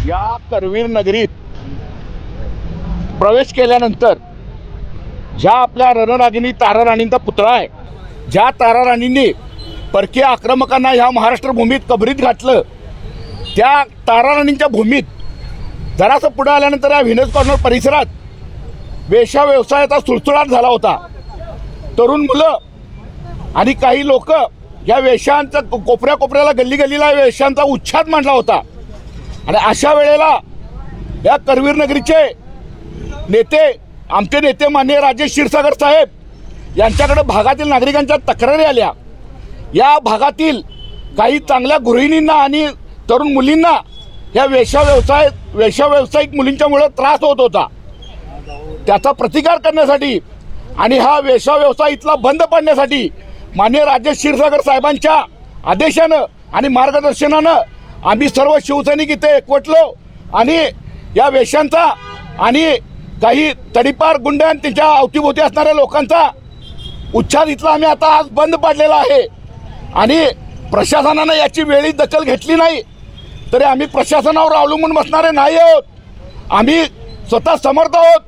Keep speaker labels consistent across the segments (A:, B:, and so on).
A: या करवीर नगरीत प्रवेश केल्यानंतर ज्या आपल्या रणरागिणी तारा राणींचा पुतळा आहे, ज्या तारा राणींनी परकीय आक्रमकांना ह्या महाराष्ट्र भूमीत कबरीत घातलं, त्या तारा राणींच्या भूमीत जरासं पुढे आल्यानंतर या व्हिनस कॉर्नर परिसरात वेश्या व्यवसायाचा सुळसुळाट झाला होता. तरुण मुलं आणि काही लोक या वेश्यांचा कोपऱ्या कोपऱ्याला गल्ली गल्लीला वेश्यांचा उच्छाद मांडला होता. आणि अशा वेळेला या करवीर नगरीचे नेते, आमचे नेते माननीय राजेश क्षीरसागर साहेब यांच्याकडे भागातील नागरिकांच्या तक्रारी आल्या. या भागातील काही चांगल्या गृहिणींना आणि तरुण मुलींना या वेश्या व्यावसायिक मुलींच्यामुळे त्रास होत होता. त्याचा प्रतिकार करण्यासाठी आणि हा वेश्या व्यवसाय इथला बंद पाडण्यासाठी माननीय राजेश क्षीरसागर साहेबांच्या आदेशानं आणि मार्गदर्शनानं आम्ही सर्व शिवसैनिक इथे एकवटलो आणि या वेश्यांचा आणि काही तडीपार गुंड आणि त्यांच्या अवतीभोवती असणाऱ्या लोकांचा उच्छाद इथला आम्ही आता आज बंद पाडलेला आहे. आणि प्रशासनानं याची वेळी दखल घेतली नाही तरी आम्ही प्रशासनावर अवलंबून बसणारे नाही आहोत. आम्ही स्वतः समर्थ आहोत.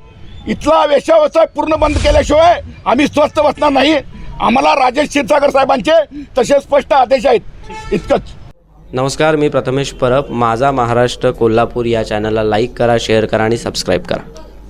A: इथला वेश्या व्यवसाय पूर्ण बंद केल्याशिवाय आम्ही स्वस्थ बसणार नाही. आम्हाला राजेश क्षीरसागर साहेबांचे तसे स्पष्ट आदेश आहेत. इतकंच.
B: नमस्कार, मी प्रथमेश परब. माझा महाराष्ट्र कोल्हापूर या चॅनलला लाईक करा, शेअर करा आणि सबस्क्राईब करा.